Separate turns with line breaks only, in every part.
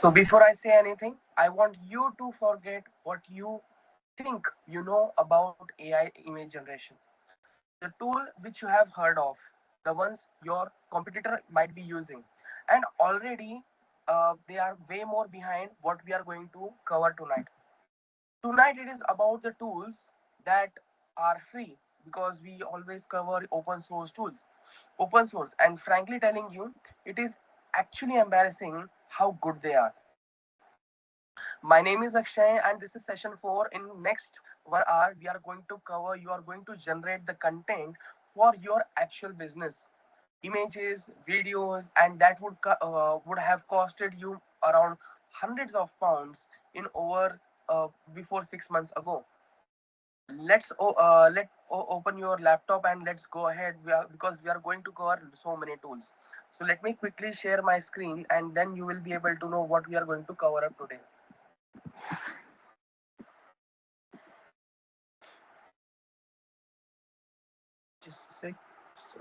So before I say anything, I want you to forget what you think you know about AI image generation. The tool which you have heard of, the ones your competitor might be using, and already they are way more behind what we are going to cover tonight. Tonight it is about the tools that are free, because we always cover open source tools. Open source, and frankly telling you, it is actually embarrassing how good they are. My name is Akshay, and this is session 4. In next 1 hour, we are going to cover. You are going to generate the content for your actual business, images, videos, and that would have costed you around hundreds of pounds in over before 6 months ago. Open your laptop and let's go ahead. Because we are going to cover so many tools. So let me quickly share my screen, and then you will be able to know what we are going to cover up today. Just a sec. So,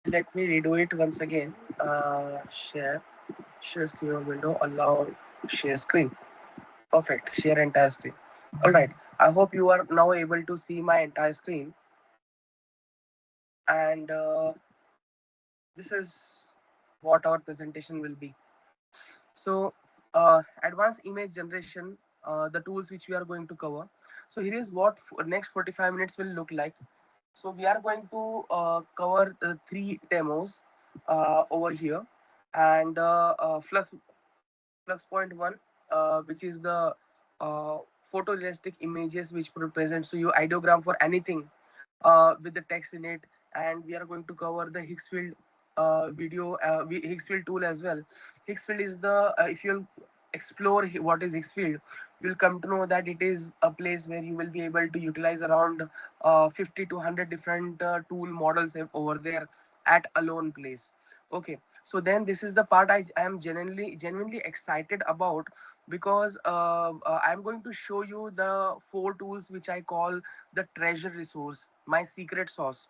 let me redo it once again. Share screen window, allow share screen. Perfect. Share entire screen. All right. I hope you are now able to see my entire screen. And this is what our presentation will be. So, advanced image generation, the tools which we are going to cover. So here is what next 45 minutes will look like. So we are going to cover the three demos over here, and FLUX.1, which is the uh, photorealistic images which presents to you ideogram for anything with the text in it. And we are going to cover the Higgsfield Higgsfield tool as well. Higgsfield is the if you'll explore what is Higgsfield, you'll come to know that it is a place where you will be able to utilize around 50 to 100 different tool models over there at a lone place. Okay, so then this is the part I am genuinely excited about, because I'm going to show you the four tools which I call the treasure resource, my secret sauce.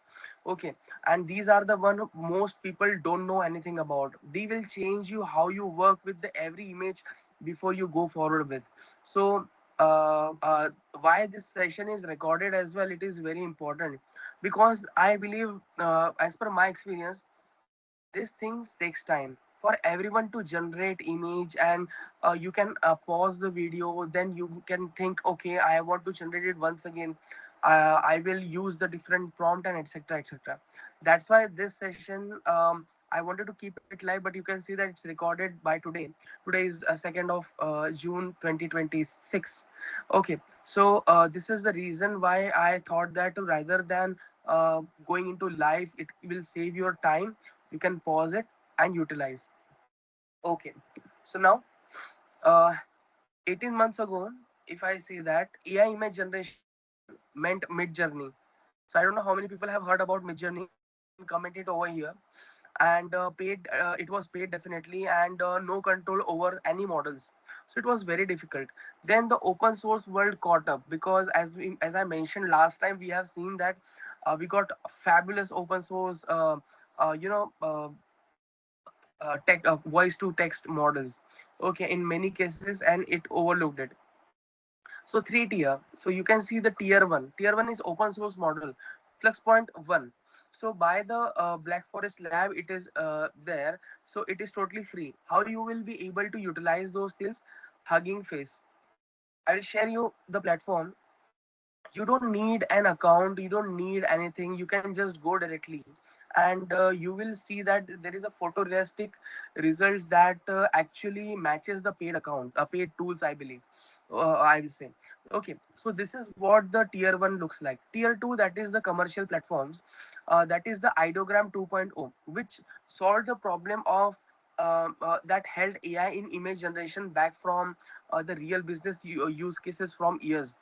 Okay, and these are the one most people don't know anything about. They will change you how you work with the every image before you go forward with. So why this session is recorded as well, it is very important, because I believe, as per my experience, these things takes time for everyone to generate image. And you can pause the video, then you can think, okay, I want to generate it once again. I will use the different prompt and etc etc. That's why this session, I wanted to keep it live, but you can see that it's recorded by today. Today is 2nd of June 2026. Okay, so this is the reason why I thought that rather than going into live, it will save your time. You can pause it and utilize. Okay, so now, uh, 18 months ago, if I say that AI image generation meant mid journey. So I don't know how many people have heard about mid journey. You can comment it over here. And paid, it was paid definitely, and no control over any models. So it was very difficult. Then the open source world caught up, because as I mentioned last time, we have seen that we got fabulous open source tech voice to text models, okay, in many cases, and it overlooked it. So three tier, so you can see the tier 1 is open source model, Flux.1. So by the Black Forest lab, it is there. So it is totally free. How you will be able to utilize those skills? Hugging Face, I will share you the platform. You don't need an account, you don't need anything, you can just go directly. And you will see that there is a photorealistic results that actually matches the paid account, paid tools, I believe. I will say. Okay, so this is what the tier 1 looks like. Tier 2, that is the commercial platforms. That is the Ideogram 2.0, which solved the problem of that held AI in image generation back from the real business use cases from years.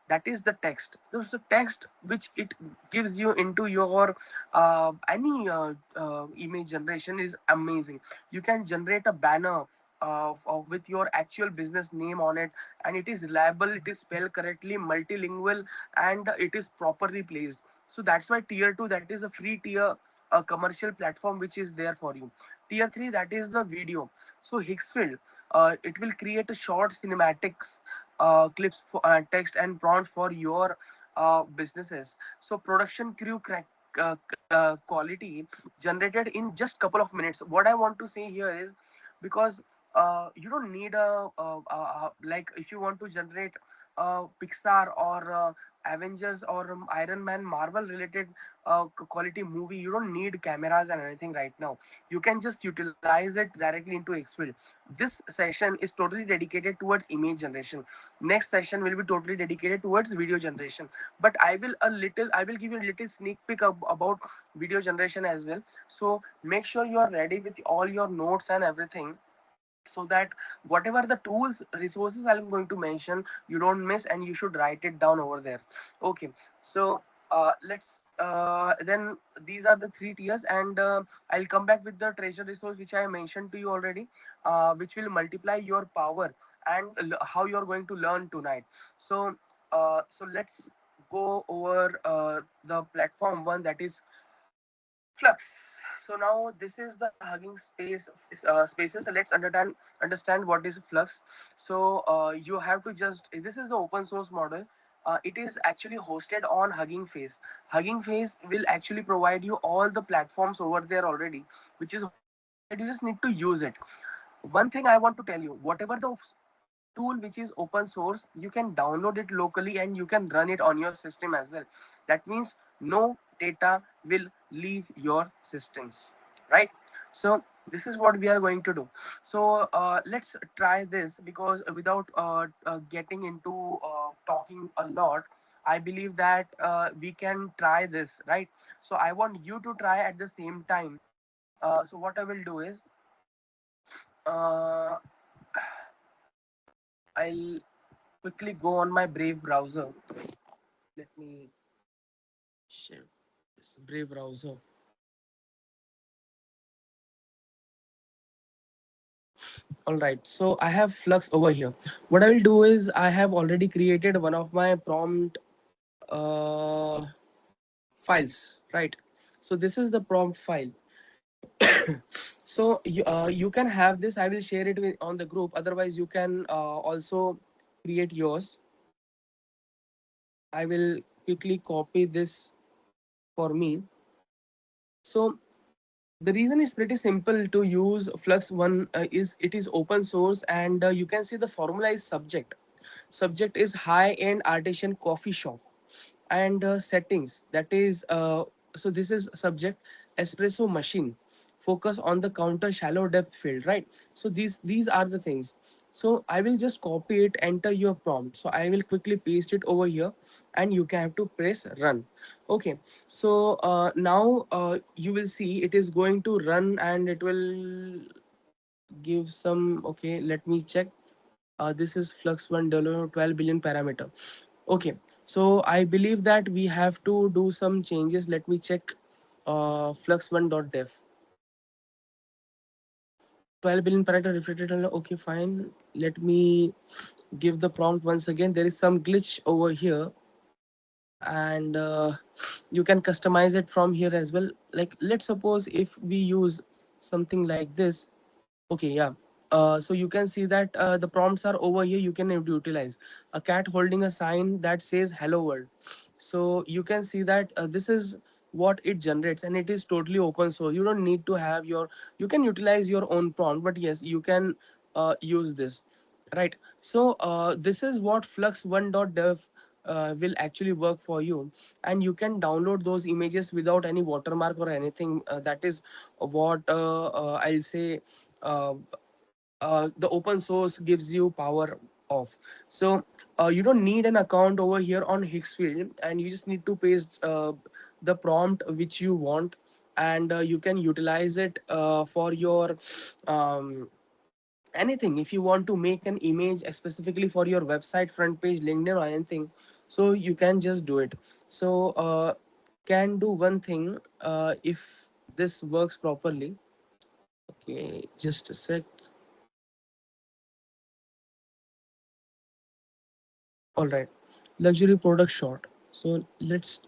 That is the text. There's the text which it gives you into your any image generation is amazing. You can generate a banner with your actual business name on it, and it is reliable, it is spelled correctly, multilingual, and it is properly placed. So that's why tier 2, that is a free tier, a commercial platform which is there for you. Tier 3, that is the video. So Higgsfield, it will create a short cinematics, clips for text and prompts for your businesses. So production crew crack quality generated in just couple of minutes. What I want to say here is, because you don't need like, if you want to generate Pixar or Avengers or Iron Man, Marvel related quality movie, you don't need cameras and anything right now. You can just utilize it directly into Xfield. This session is totally dedicated towards image generation. Next session will be totally dedicated towards video generation. But I will give you a little sneak peek about video generation as well. So make sure you are ready with all your notes and everything, so that whatever the tools resources I'm going to mention, you don't miss, and you should write it down over there. Okay. So let's then these are the three tiers, and I'll come back with the treasure resource which I mentioned to you already, which will multiply your power, and how you're going to learn tonight. So so let's go over the platform one, that is Flux. So now this is the Hugging spaces. So let's understand what is Flux. So you have to just, this is the open source model. It is actually hosted on Hugging Face. Hugging Face will actually provide you all the platforms over there already, which is hosted. You just need to use it. One thing I want to tell you, whatever the tool which is open source, you can download it locally and you can run it on your system as well. That means no data will leave your systems, right? So this is what we are going to do. So let's try this, because without getting into talking a lot, I believe that we can try this, right? So I want you to try at the same time. So what I will do is, uh, I'll quickly go on my Brave browser. Let me share this Brave browser. All right, so I have Flux over here. What I will do is, I have already created one of my prompt uh, files, right? So this is the prompt file. So you can have this. I will share it on the group. Otherwise, you can also create yours. I will quickly copy this for me. So the reason is pretty simple to use Flux.1, is it is open source, and you can see the formula is subject. Subject is high end artisan coffee shop, and settings, that is so this is subject, espresso machine, focus on the counter shallow depth field, right? So these are the things. So I will just copy it, enter your prompt. So I will quickly paste it over here, and you can have to press run. Okay. So now you will see it is going to run, and it will give some. Okay, let me check. This is Flux.1 deliver 12 billion parameter. Okay, so I believe that we have to do some changes. Let me check Flux.1.dev. 12 billion parameter reflected on. Okay, fine. Let me give the prompt once again. There is some glitch over here, and you can customize it from here as well. Like, let's suppose if we use something like this. Okay, yeah. So you can see that the prompts are over here. You can utilize a cat holding a sign that says "Hello World." So you can see that this is what it generates, and it is totally open source. You don't need to have your. You can utilize your own prompt, but yes, you can use this, right? So this is what Flux.1.dev will actually work for you, and you can download those images without any watermark or anything. That is what I'll say. Uh, the open source gives you power of. So you don't need an account over here on Higgsfield, and you just need to paste the prompt which you want, and you can utilize it for your um, anything. If you want to make an image specifically for your website front page, LinkedIn, or anything, so you can just do it. So can do one thing, if this works properly. Okay, just a sec. All right, luxury product short. So let's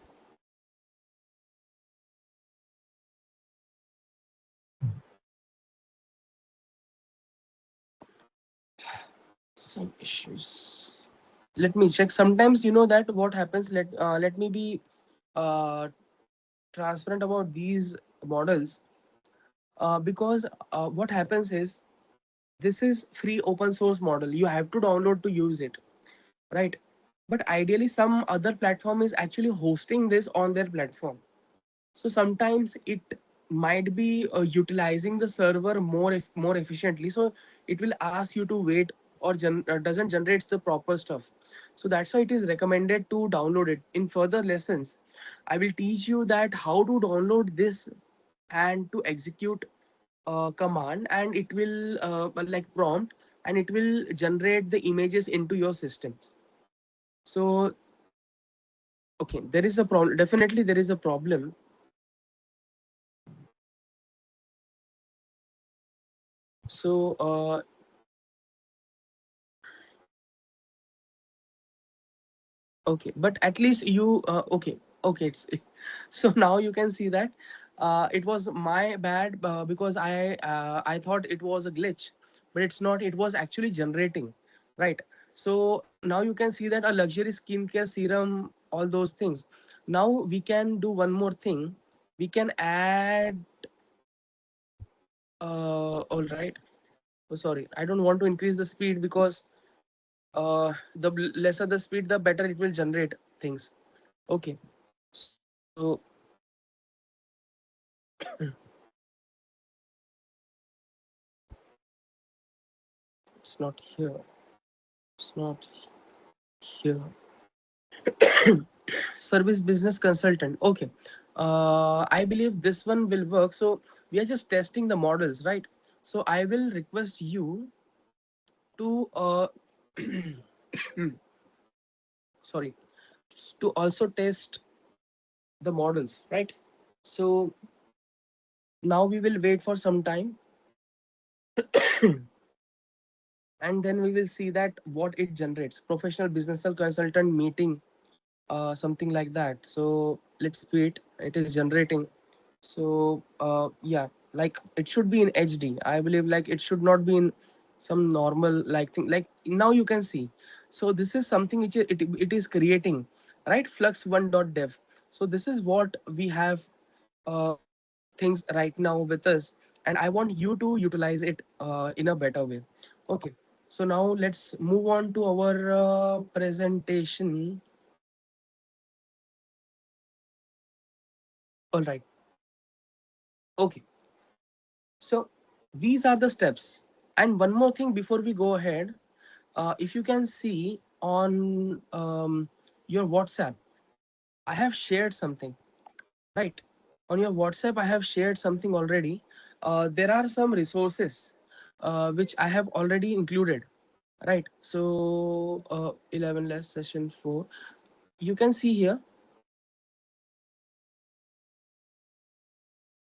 Some issues. Let me check. Sometimes you know that what happens. Let me be uh, transparent about these models, because what happens is this is free open source model. You have to download to use it, right? But ideally, some other platform is actually hosting this on their platform. So sometimes it might be utilizing the server more efficiently. So it will ask you to wait, or doesn't generate the proper stuff. So that's why it is recommended to download it. In further lessons, I will teach you that how to download this and to execute command, and it will like prompt, and it will generate the images into your systems. So okay, there is a problem. Definitely, there is a problem. So okay, but at least you okay, okay, so now you can see that it was my bad, because I thought it was a glitch, but it's not. It was actually generating, right? So now you can see that a luxury skincare serum, all those things. Now we can do one more thing. We can add. All right. Oh, sorry, I don't want to increase the speed, because the lesser the speed, the better it will generate things. Okay, so it's not here. It's not here. Service business consultant. Okay. I believe this one will work. So we are just testing the models, right? So I will request you to sorry, to also test the models, right? So now we will wait for some time, and then we will see that what it generates. Professional business consultant meeting, something like that. So let's wait. It is generating. So yeah, like it should be in HD. I believe like it should not be in some normal like thing. Like now you can see. So this is something which it is creating, right? FLUX.1.dev. So this is what we have things right now with us, and I want you to utilize it in a better way. Okay. So now let's move on to our presentation. All right. Okay. So these are the steps. And one more thing before we go ahead, if you can see on your WhatsApp, I have shared something, right? On your WhatsApp, I have shared something already. There are some resources which I have already included, right? So 11 less session 4. You can see here,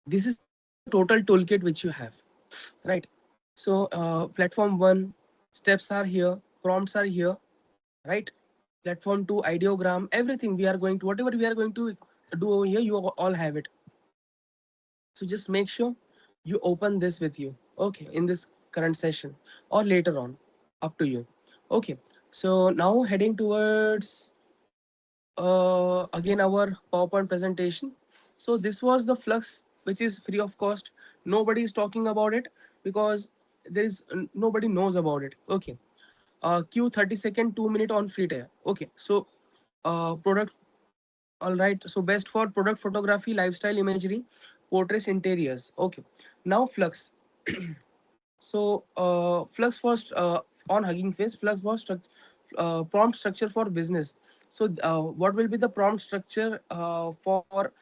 this is the total toolkit which you have, right? So platform 1, steps are here, prompts are here, right? Platform 2, ideogram, everything we are going to, whatever we are going to do over here, you all have it. So just make sure you open this with you, okay, in this current session or later on, up to you. Okay, so now heading towards again our PowerPoint presentation. So this was the Flux, which is free of cost. Nobody is talking about it because there is nobody knows about it. Okay, Q 30-second 2 minute on free tier. Okay, so product. All right. So best for product photography, lifestyle imagery, portraits, interiors. Okay. Now Flux. So Flux first on Hugging Face. Flux for prompt structure for business. So what will be the prompt structure for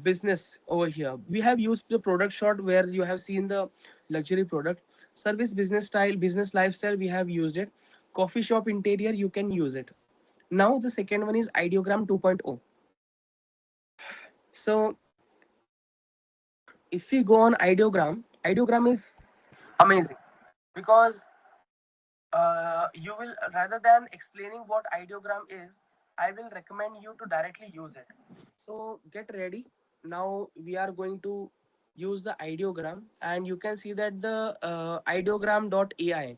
business over here? We have used the product shot where you have seen the luxury product. Service business style, business lifestyle. We have used it. Coffee shop interior. You can use it. Now the second one is Ideogram 2.0. So if we go on ideogram is amazing, because you will, rather than explaining what ideogram is, I will recommend you to directly use it. So get ready. Now we are going to use the ideogram, and you can see that the ideogram.ai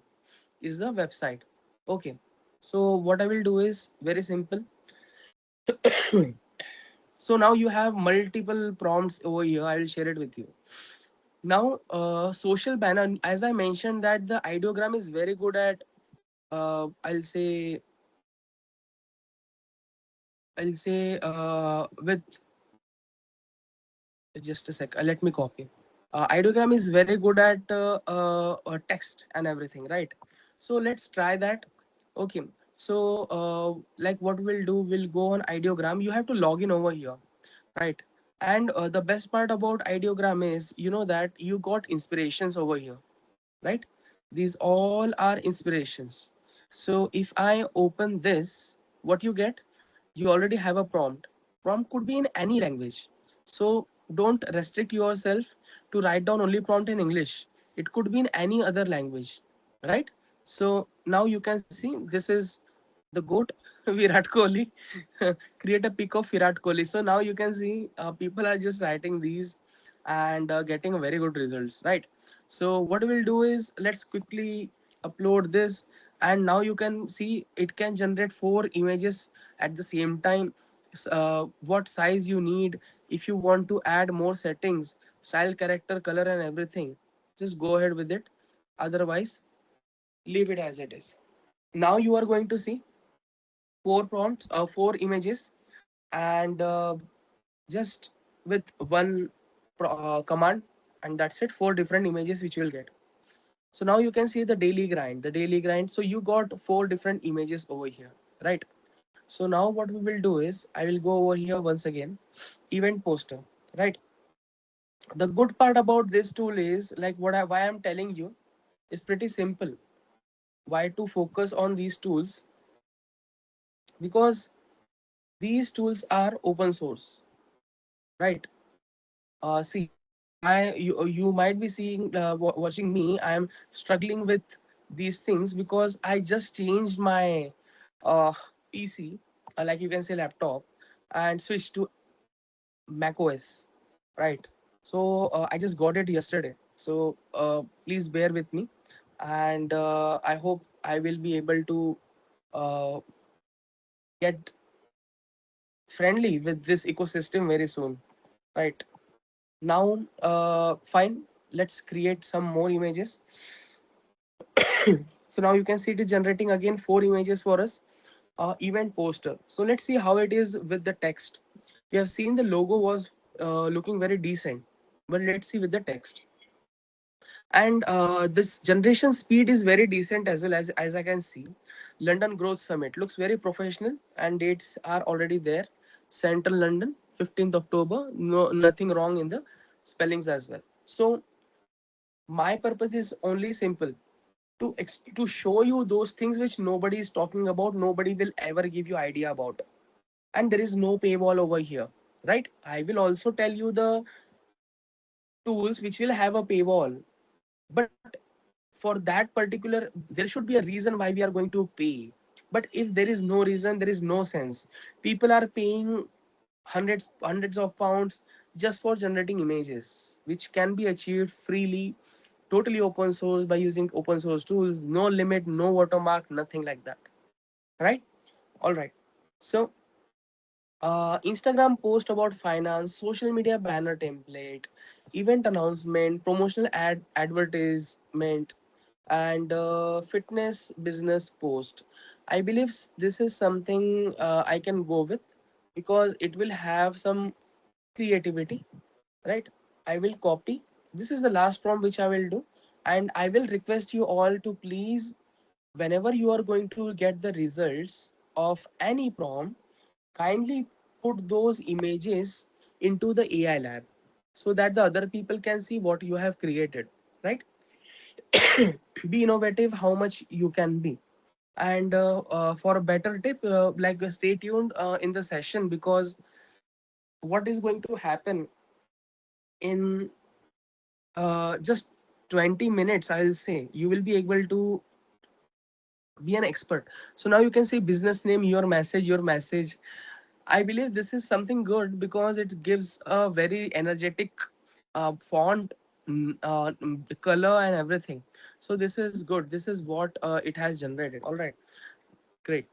is the website. Okay, so what I will do is very simple. So now you have multiple prompts over here. I will share it with you. Now, social banner, as I mentioned, that the ideogram is very good at, I'll say, with just a sec. Let me copy. Ideogram is very good at text and everything, right? So let's try that. Okay. So, like what we'll do, we'll go on ideogram. You have to log in over here, right? And the best part about ideogram is, you know that you got inspirations over here, right? These all are inspirations. So if I open this, what you get, you already have a prompt. Prompt could be in any language. So don't restrict yourself to write down only prompt in English. It could be in any other language, right? So now you can see this is the goat Virat Kohli. Create a pic of Virat Kohli. So now you can see people are just writing these and getting very good results, right? So what we'll do is let's quickly upload this, and now you can see it can generate 4 images at the same time. What size you need, if you want to add more settings, style, character, color, and everything, just go ahead with it. Otherwise, leave it as it is. Now you are going to see 4 prompts, 4 images, and just with one command, and that's it. 4 different images which you will get. So now you can see the daily grind, the daily grind. So you got 4 different images over here, right? So now what we will do is I will go over here once again, event poster, right? The good part about this tool is like why I'm telling you is pretty simple. Why to focus on these tools? Because these tools are open source, right? See, you might be seeing watching me. I am struggling with these things because I just changed my uh, PC, like you can say laptop, and switched to Mac OS, right? So I just got it yesterday. So please bear with me, and I hope I will be able to uh, get friendly with this ecosystem very soon, right? Now, fine. Let's create some more images. So now you can see it is generating again 4 images for us. Event poster. So let's see how it is with the text. We have seen the logo was looking very decent, but let's see with the text. And this generation speed is very decent as well, as I can see. London Growth Summit looks very professional, and dates are already there. Central London, 15th October. No, nothing wrong in the spellings as well. So my purpose is only simple, to show you those things which nobody is talking about, nobody will ever give you idea about, and there is no paywall over here, right? I will also tell you the tools which will have a paywall, but for that particular, there should be a reason why we are going to pay. But if there is no reason, there is no sense. People are paying hundreds of pounds just for generating images which can be achieved freely, totally open source, by using open source tools. No limit, no watermark, nothing like that, right? All right. So Instagram post about finance, social media banner template, event announcement, promotional advertisement, and fitness business post. I believe this is something I can go with because it will have some creativity, right? I will copy. This is the last prompt which I will do, and I will request you all to please, whenever you are going to get the results of any prompt, kindly put those images into the AI lab so that the other people can see what you have created, right? Be innovative how much you can be. And for a better tip, stay tuned in the session, because what is going to happen in just 20 minutes, I'll say, you will be able to be an expert. So now you can say business name, your message. I believe this is something good because it gives a very energetic font. the color and everything. So this is good. This is what it has generated. All right, great.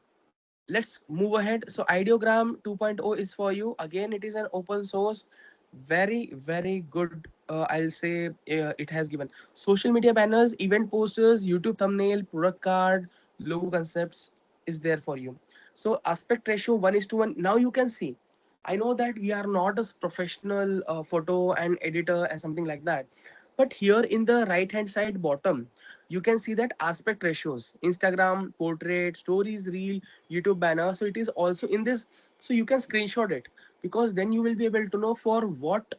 Let's move ahead. So Ideogram 2.0 is for you. Again, it is an open source, very good. I'll say it has given social media banners, event posters, YouTube thumbnail, product card, logo concepts is there for you. So aspect ratio 1:1. Now you can see. I know that we are not a professional photo and editor and something like that, but here in the right hand side bottom, you can see that aspect ratios: Instagram, portrait, stories, reel, YouTube banner. So it is also in this. So you can screenshot it, because then you will be able to know for what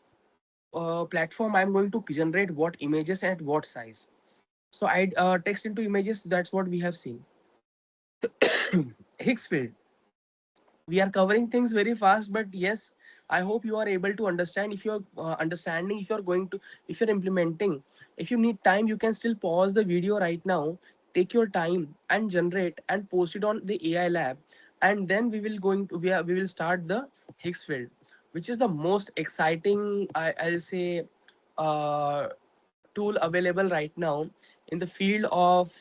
platform I'm going to generate what images and at what size. So I text into images. That's what we have seen. Higgsfield. We are covering things very fast, but yes, I hope you are able to understand. If you're understanding, if you're going to, if you're implementing, if you need time, you can still pause the video right now, take your time and generate and post it on the AI lab, and then we will start the Higgsfield, which is the most exciting, I'll say, uh, tool available right now in the field of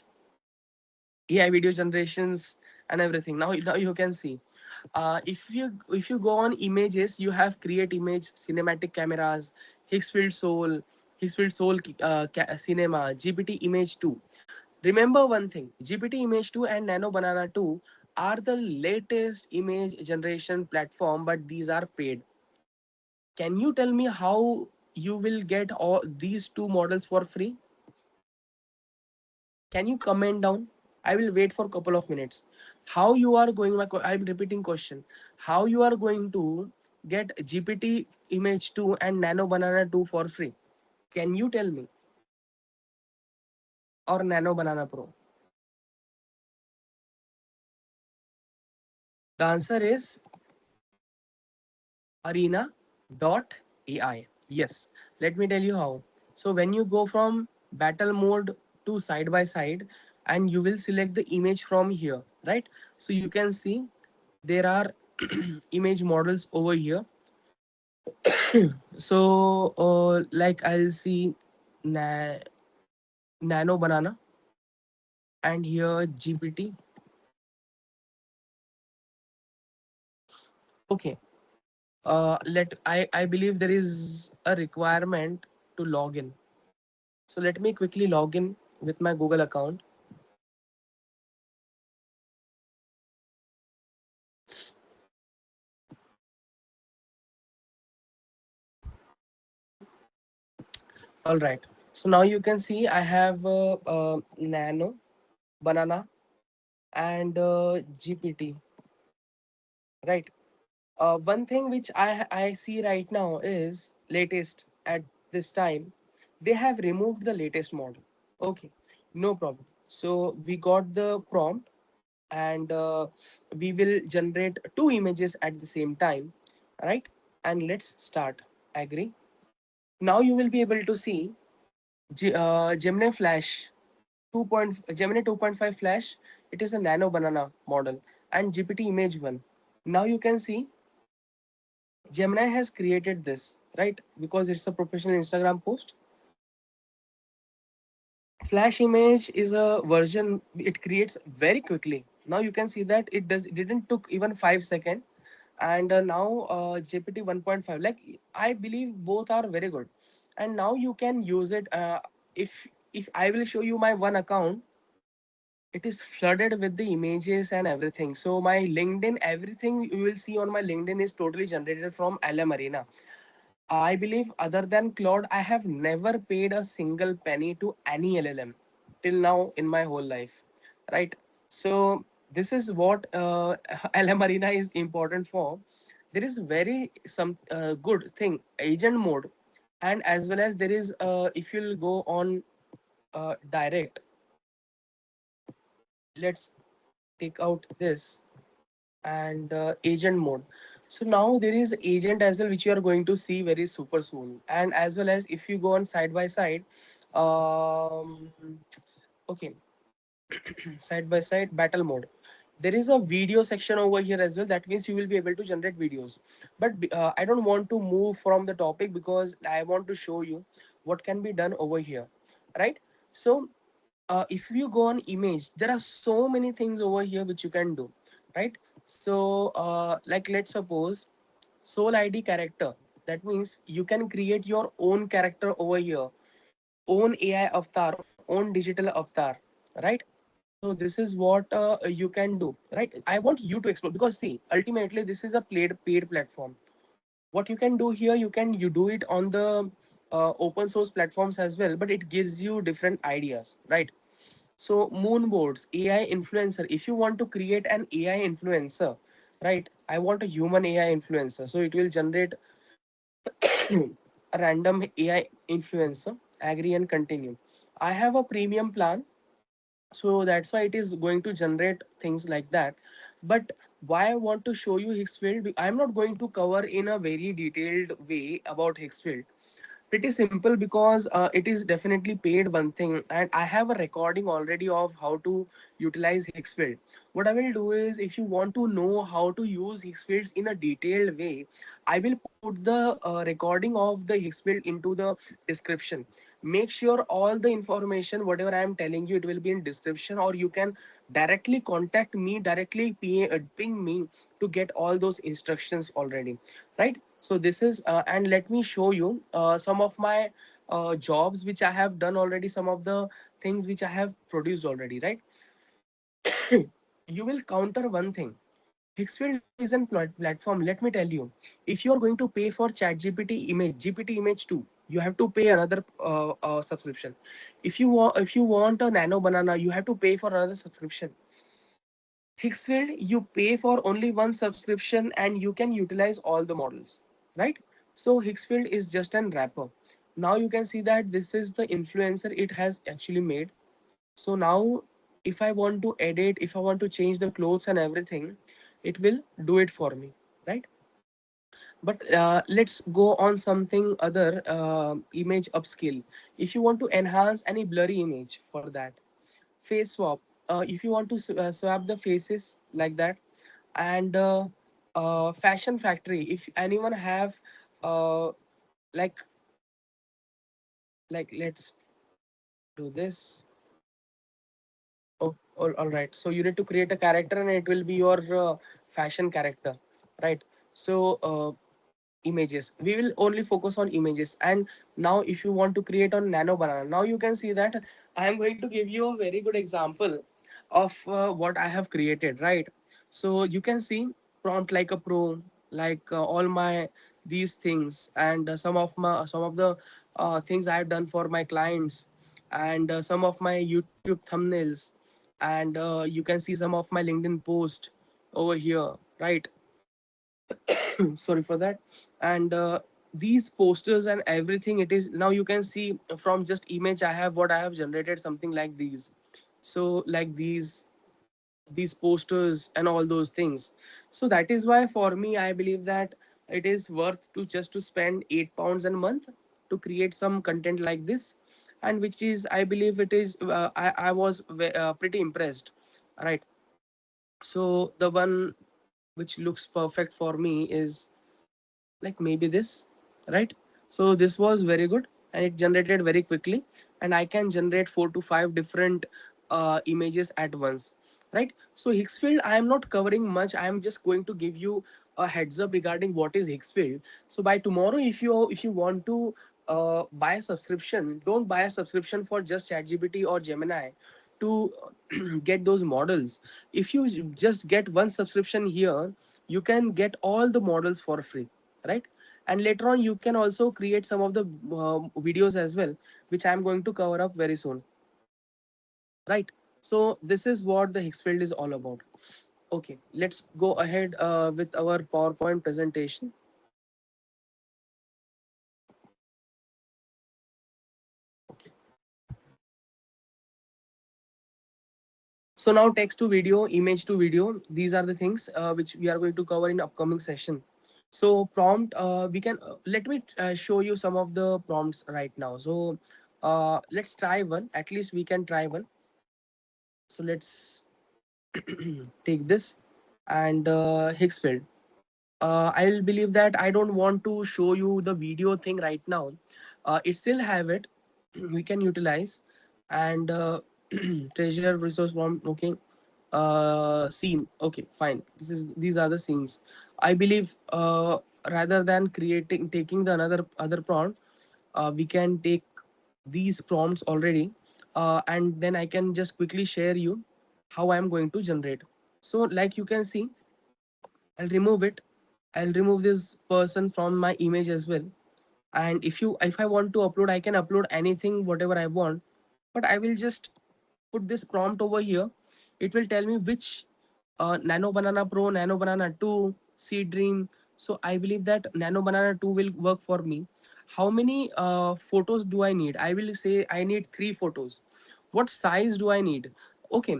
AI video generations and everything. Now you can see. If you go on images, you have create image, cinematic cameras, Higgsfield Soul, Higgsfield Soul Cinema, GPT Image 2. Remember one thing: GPT Image 2 and Nano Banana 2 are the latest image generation platform, but these are paid. Can you tell me how you will get all these two models for free? Can you comment down? I will wait for a couple of minutes. How you are going? I'm repeating question. How you are going to get GPT Image 2 and Nano Banana 2 for free? Can you tell me? Or Nano Banana Pro? The answer is arena.ai. Yes. Let me tell you how. So when you go from battle mode to side by side, and you will select the image from here, right? So you can see there are image models over here. So like I'll see na- nano banana, and here GPT. Okay. Let I believe there is a requirement to log in. So let me quickly log in with my Google account. All right. So now you can see I have nano banana and GPT, right? One thing which I see right now is latest at this time, they have removed the latest model. Okay, no problem. So we got the prompt, and we will generate two images at the same time, right? And let's start. Agree. Now you will be able to see Gemini Flash Gemini 2.5 Flash. It is a nano banana model, and GPT Image 1. Now you can see Gemini has created this, right? Because it's a professional Instagram post. Flash image is a version, it creates very quickly. Now you can see that it didn't took even 5 seconds. And now GPT 1.5, like, I believe both are very good. And now you can use it. If I will show you my one account, it is flooded with the images and everything. So my LinkedIn, everything you will see on my LinkedIn is totally generated from LM Arena. I believe, other than Claude, I have never paid a single penny to any LLM till now in my whole life, right? So this is what LM Arena is important for. There is very some good thing, agent mode, and as well as there is if you'll go on direct, let's take out this and agent mode. So now there is agent as well, which you are going to see very super soon. And as well as if you go on side by side, um, okay, side by side battle mode. There is a video section over here as well. That means you will be able to generate videos. But I don't want to move from the topic because I want to show you. what can be done over here, right? So if you go on image, there are so many things over here which you can do, right? So like let's suppose soul id character, that means you can create your own character over here, own AI avatar, own digital avatar, right? So this is what you can do, right? I want you to explore, because see, ultimately this is a paid platform. What you can do here, you do it on the open source platforms as well, but it gives you different ideas, right? So moonboards, AI influencer. If you want to create an AI influencer, right? I want a human AI influencer, so it will generate a random AI influencer. Agree and continue. I have a premium plan, so that's why it is going to generate things like that. But why I want to show you Higgsfield, I'm not going to cover in a very detailed way about Higgsfield. Pretty simple, because it is definitely paid one thing, and I have a recording already of how to utilize Higgsfield. What I will do is, if you want to know how to use Higgsfields in a detailed way, I will put the recording of the Higgsfield into the description. Make sure all the information whatever I am telling you, it will be in description, or you can directly contact me, directly ping me to get all those instructions already, right? So this is and let me show you some of my jobs which I have done already, some of the things which I have produced already, right? You will counter one thing. Higgsfield is a platform. Let me tell you, if you are going to pay for ChatGPT image, GPT image 2, you have to pay another subscription. If you want a Nano Banana, you have to pay for another subscription. Higgsfield, you pay for only one subscription and you can utilize all the models, right? So Higgsfield is just an wrapper. Now you can see that this is the influencer it has actually made. So now if I want to edit, if I want to change the clothes and everything, it will do it for me, right? But let's go on something other, image upscale. If you want to enhance any blurry image, for that, face swap. If you want to swap the faces like that, and fashion factory. If anyone have uh, like let's do this. Oh, all right. So you need to create a character, and it will be your fashion character, right? So images, we will only focus on images. And now if you want to create on Nano Banana, now you can see that I am going to give you a very good example of what I have created, right? So you can see prompt like a pro, like all my these things, and some of the things I have done for my clients, and some of my YouTube thumbnails, and you can see some of my LinkedIn post over here, right? Sorry for that. And these posters and everything, it is now you can see from just image I have what I have generated, something like these. So like these posters and all those things. So that is why for me I believe that it is worth to spend £8 a month to create some content like this, and which is, I believe it is, I was pretty impressed, right? So the one which looks perfect for me is like maybe this, right? So this was very good, and it generated very quickly, and I can generate 4 to 5 different images at once, right? So Higgsfield, I am not covering much, I am just going to give you a heads up regarding what is Higgsfield. So by tomorrow, if you want to buy a subscription, don't buy a subscription for just ChatGPT or Gemini to get those models. If you just get one subscription here, you can get all the models for free, right? And later on you can also create some of the videos as well, which I'm going to cover up very soon, right? So this is what the Higgsfield is all about. Okay, let's go ahead with our PowerPoint presentation. Okay, so now text to video, image to video, these are the things which we are going to cover in upcoming session. So prompt, we can let me show you some of the prompts right now. So let's try one, at least we can try one. So let's take this, and Higgsfield. I'll believe that I don't want to show you the video thing right now, It still have it. We can utilize. And treasure resource bomb. Okay. Scene. Okay, fine. These are the scenes. I believe rather than creating taking the another other prompt, we can take these prompts already, and then I can just quickly share you how I am going to generate. So like you can see, I'll remove it. I'll remove this person from my image as well. And if I want to upload, I can upload anything whatever I want. But I will just put this prompt over here. It will tell me which Nano Banana Pro, Nano Banana 2, Seed Dream. So I believe that Nano Banana 2 will work for me. How many photos do I need? I will say I need 3 photos. What size do I need? Okay,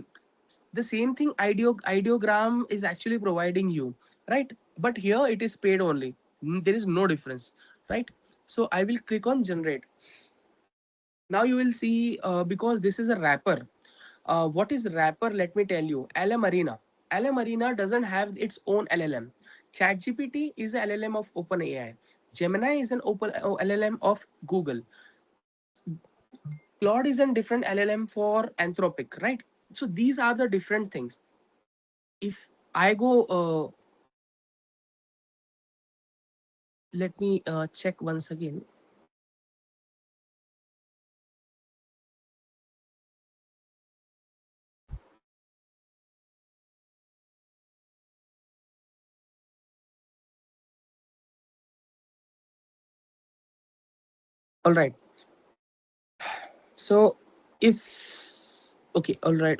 the same thing ideogram is actually providing you, right? But here it is paid only. There is no difference, right? So I will click on generate. Now you will see, because this is a wrapper. What is wrapper? Let me tell you. LM Arena. LM Arena doesn't have its own LLM. ChatGPT is a LLM of OpenAI. Gemini is an open LLM of Google. Claude is a different LLM for Anthropic, right? So these are the different things. If I go, let me check once again. All right. So if okay, all right.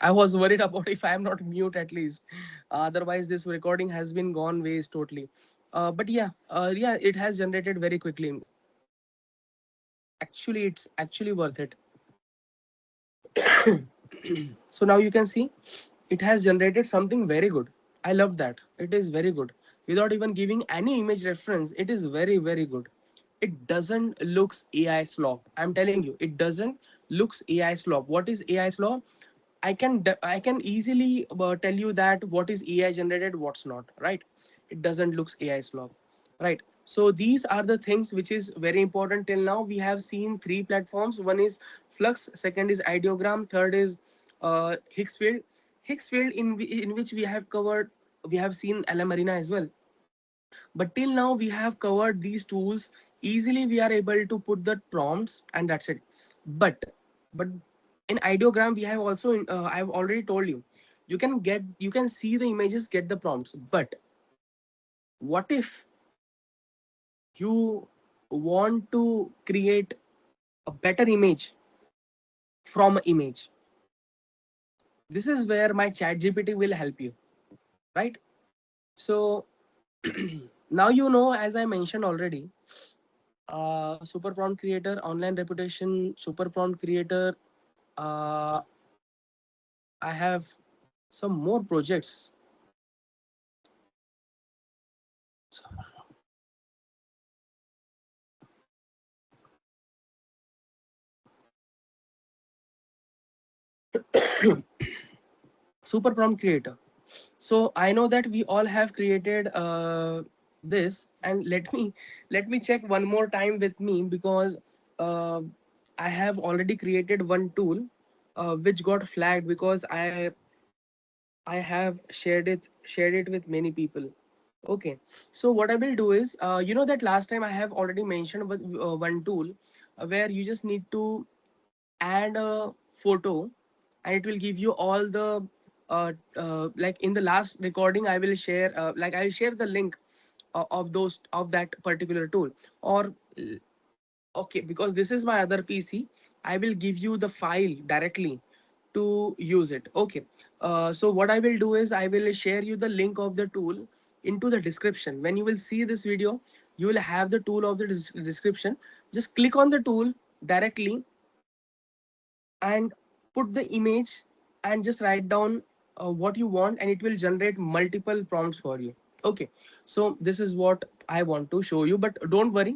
I was worried about if I am not mute at least. Otherwise, this recording has been gone waste totally. But yeah, yeah, it has generated very quickly. Actually, it's actually worth it. So now you can see it has generated something very good. I love that. It is very good. Without even giving any image reference, it is very, very good. It doesn't looks AI slop. I'm telling you, it doesn't looks AI slop. What is AI slop? I can easily tell you that what is AI generated, what's not, right? It doesn't looks AI slop, right? So these are the things which is very important. Till now we have seen 3 platforms. One is Flux, second is Ideogram, third is Higgsfield. Higgsfield in which we have covered, we have seen LM Arena as well. But till now we have covered these tools. Easily we are able to put the prompts and that's it. But in Ideogram we have also I've already told you, you can see the images, get the prompts. But what if you want to create a better image from an image? This is where my chat GPT will help you, right? So now you know, as I mentioned already, super prompt creator, online reputation, super prompt creator. uh, I have some more projects. Super prompt creator. So I know that we all have created this, and let me check one more time with me, because uh, I have already created one tool which got flagged because I have shared it with many people. Okay, so what I will do is, you know that last time I have already mentioned one tool where you just need to add a photo, and it will give you all the like in the last recording I will share, like I'll share the link of those of that particular tool. Or okay, because this is my other PC, I will give you the file directly to use it. Okay, so what I will do is I will share you the link of the tool into the description. When you will see this video, you will have the tool of the description. Just click on the tool directly and put the image and just write down what you want, and it will generate multiple prompts for you. Okay, so this is what I want to show you, but don't worry,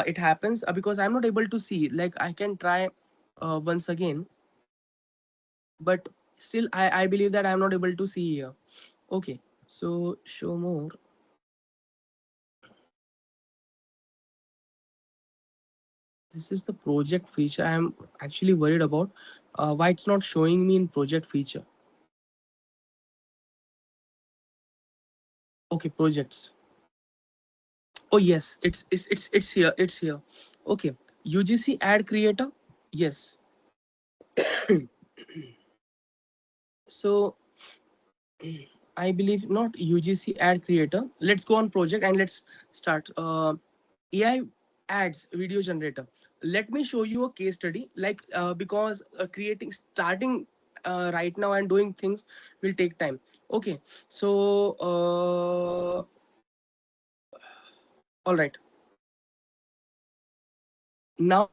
it happens because I'm not able to see. Like I can try once again, but still I believe that I'm not able to see here. Okay, so show more. This is the project feature I'm actually worried about. Why it's not showing me in project feature? Okay, projects. Oh yes, it's here. It's here. Okay, UGC ad creator. Yes. So I believe not UGC ad creator. Let's go on project and let's start. AI ads video generator. Let me show you a case study. Like because creating starting right now and doing things will take time. Okay, so all right. Now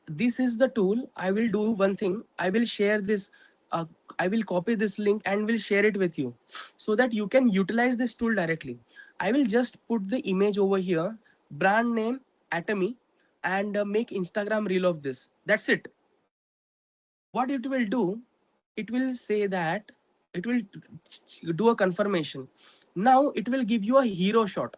this is the tool. I will do one thing. I will share this. I will copy this link and will share it with you so that you can utilize this tool directly. I will just put the image over here, brand name Atomy, and make Instagram reel of this. That's it. What it will do, it will say that it will do a confirmation. Now it will give you a hero shot,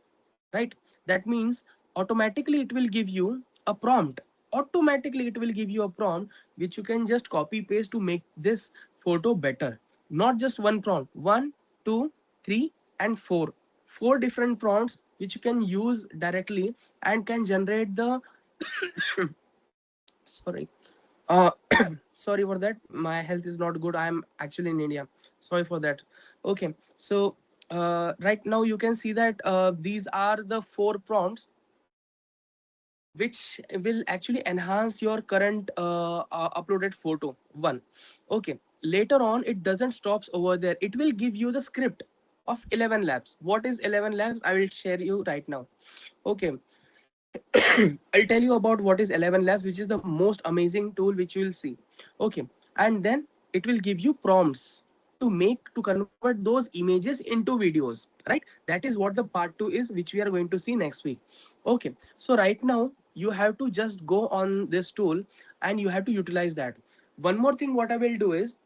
right? That means automatically it will give you a prompt. Automatically it will give you a prompt which you can just copy paste to make this photo better. Not just one prompt, one, two, three, and four. Four different prompts which you can use directly and can generate the sorry sorry for that, my health is not good, I'm actually in India, sorry for that. Okay, so right now you can see that these are the four prompts which will actually enhance your current uploaded photo one. Okay, later on it doesn't stops over there, it will give you the script of 11 labs. What is 11 labs? I will share you right now. Okay, I'll tell you about what is ElevenLabs, which is the most amazing tool which you will see. Okay, and then it will give you prompts to convert those images into videos. Right, that is what the part two is, which we are going to see next week. Okay, so right now you have to just go on this tool and you have to utilize that. One more thing, what I will do is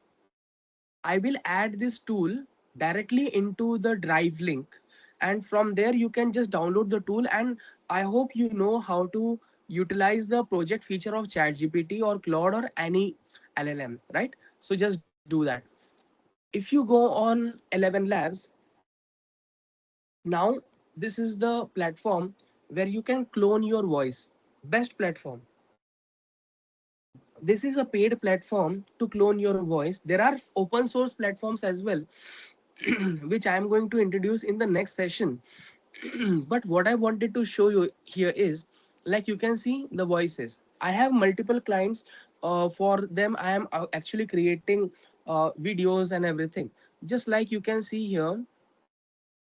I will add this tool directly into the Drive link, and from there you can just download the tool. And I hope you know how to utilize the project feature of ChatGPT or Claude or any LLM, right? So just do that. If you go on 11 Labs, now this is the platform where you can clone your voice. Best platform. This is a paid platform to clone your voice. There are open source platforms as well, which I am going to introduce in the next session. But what I wanted to show you here is, like you can see the voices. I have multiple clients. For them, I am actually creating videos and everything. Just like you can see here,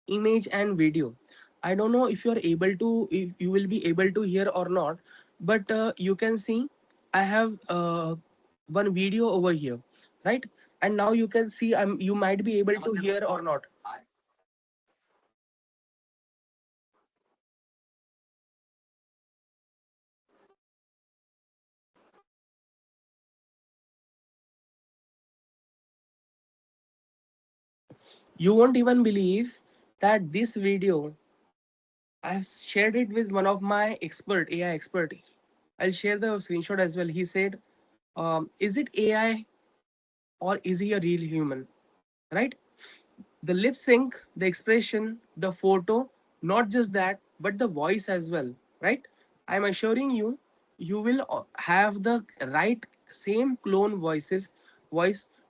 image and video. I don't know if you are able to, if you will be able to hear or not, but you can see I have one video over here, right? And now you can see you might be able to hear or not. You won't even believe that this video, I've shared it with one of my expert, AI expert. I'll share the screenshot as well. He said, is it AI or is he a real human? Right? The lip sync, the expression, the photo, not just that, but the voice as well, right? I'm assuring you, you will have the right same clone voice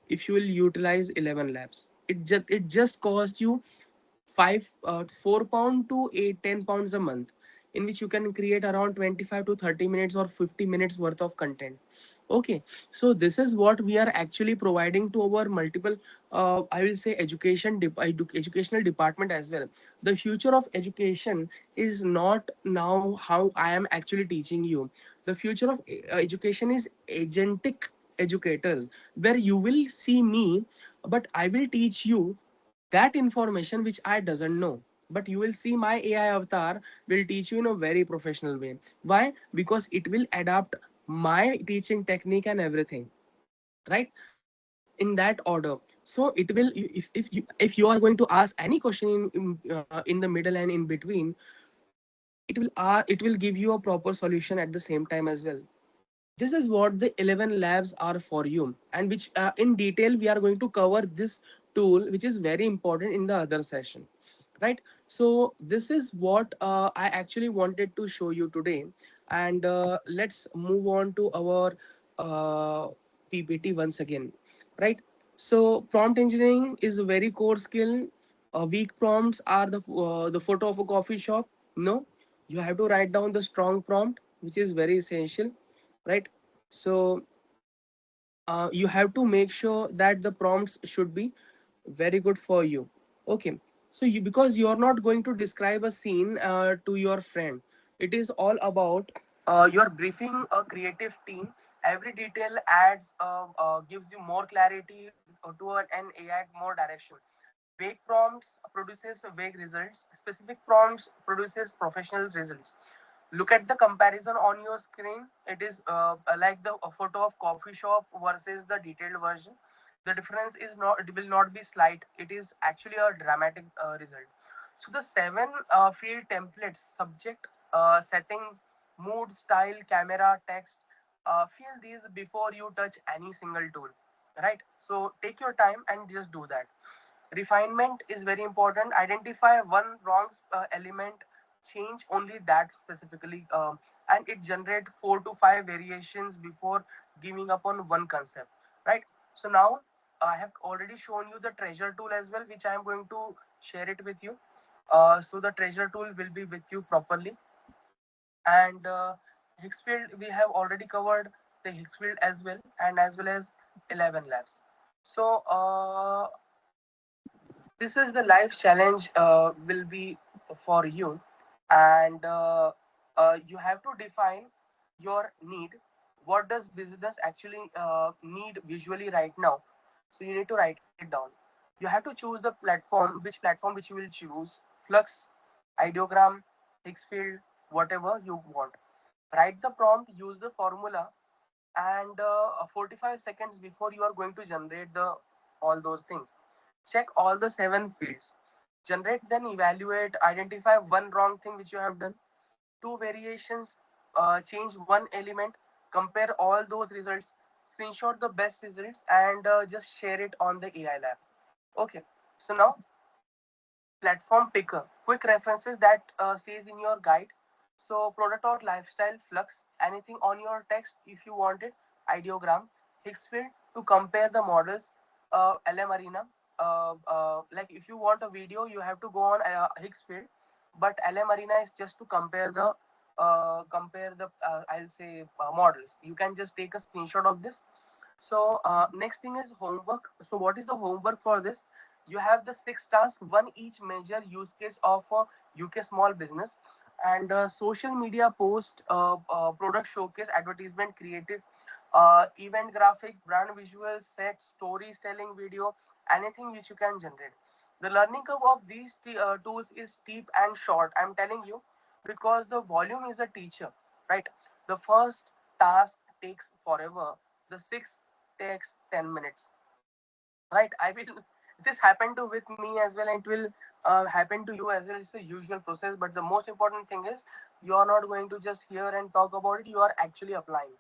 if you will utilize 11 labs. It just costs you 4 pound to 8 10 pounds a month, in which you can create around 25 to 30 minutes or 50 minutes worth of content. Okay, so this is what we are actually providing to our multiple I will say educational department as well. The future of education is not now how I am actually teaching you. The future of education is agentic educators, where you will see me, but I will teach you that information which I doesn't know. But you will see my AI avatar will teach you in a very professional way. Why? Because it will adapt my teaching technique and everything, right? In that order. So it will, if you are going to ask any question in the middle and in between, it will give you a proper solution at the same time as well. This is what the 11 labs are for you, and which in detail we are going to cover this tool, which is very important in the other session, right? So this is what I actually wanted to show you today. And let's move on to our uh, PPT once again, right? So prompt engineering is a very core skill. Weak prompts are the photo of a coffee shop. No, you have to write down the strong prompt, which is very essential, right? So you have to make sure that the prompts should be very good for you. Okay, so you, because you're not going to describe a scene to your friend, it is all about you're briefing a creative team. Every detail adds gives you more clarity to an AI more direction. Vague prompts produces vague results. Specific prompts produces professional results. Look at the comparison on your screen. It is like the photo of coffee shop versus the detailed version. The difference is not, it will not be slight, it is actually a dramatic result. So the seven field templates: subject, settings, mood, style, camera, text. Fill these before you touch any single tool, right? So take your time and just do that. Refinement is very important. Identify one wrong element, change only that specifically, and it generate 4 to 5 variations before giving up on one concept, right? So now I have already shown you the treasure tool as well, which I am going to share it with you. So the treasure tool will be with you properly. And Higgsfield, we have already covered the Higgsfield as well as 11 labs. So this is the life challenge will be for you. And you have to define your need. What does business actually need visually right now? So you need to write it down. You have to choose the platform which you will choose: Flux, Ideogram, Higgsfield, whatever you want. Write the prompt, use the formula, and 45 seconds before you are going to generate the all those things, check all the 7 fields, generate, then evaluate, identify one wrong thing which you have done, 2 variations, change one element, compare all those results, screenshot the best results, and just share it on the AI lab. Okay, so now platform picker, quick references that stays in your guide. So product or lifestyle, Flux, anything on your text if you want it, Ideogram, Higgsfield to compare the models, LM Arena. Like if you want a video, you have to go on Higgsfield, but LM Arena is just to compare the I'll say models. You can just take a screenshot of this. So next thing is homework. So what is the homework for this? You have the 6 tasks, one each major use case of a UK small business, and social media post, product showcase, advertisement, creative, event graphics, brand visuals, set, stories telling video, anything which you can generate. The learning curve of these tools is steep and short. I'm telling you, because the volume is a teacher, right? The first task takes forever. The sixth takes 10 minutes, right? I will, this happened to with me as well, and it will happen to you as well. It's a usual process, but the most important thing is you are not going to just hear and talk about it, you are actually applying,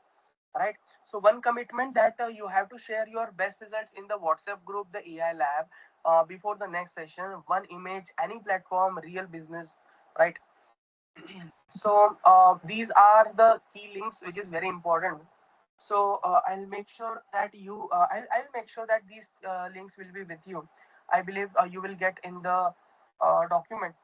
right? So one commitment that you have to share your best results in the WhatsApp group, the AI lab, before the next session. One image, any platform, real business, right? So these are the key links, which is very important. So I'll make sure that I'll make sure that these links will be with you. I believe you will get in the document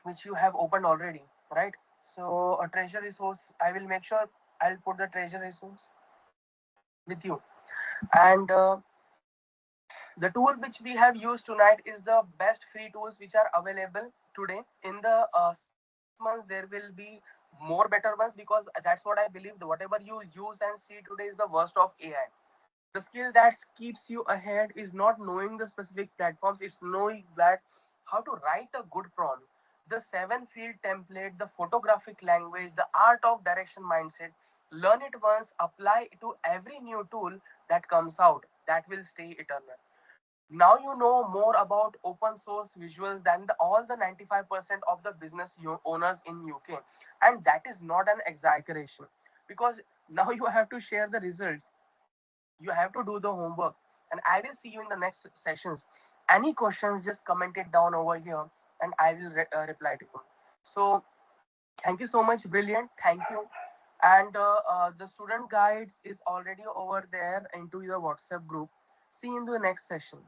which you have opened already, right? So a treasure resource, I will make sure I'll put the treasure resource with you. And the tool which we have used tonight is the best free tools which are available today. In the 6 months, there will be more better ones, because that's what I believe. Whatever you use and see today is the worst of AI. The skill that keeps you ahead is not knowing the specific platforms, it's knowing that how to write a good prompt, the 7 field template, the photographic language, the art of direction mindset. Learn it once, apply it to every new tool that comes out, that will stay eternal. Now you know more about open source visuals than all the 95% of the business owners in UK, and that is not an exaggeration, because now you have to share the results, you have to do the homework, and I will see you in the next sessions. Any questions, just comment it down over here and I will reply to you. So thank you so much, brilliant, thank you. And the student guides is already over there into your WhatsApp group. See you in the next session.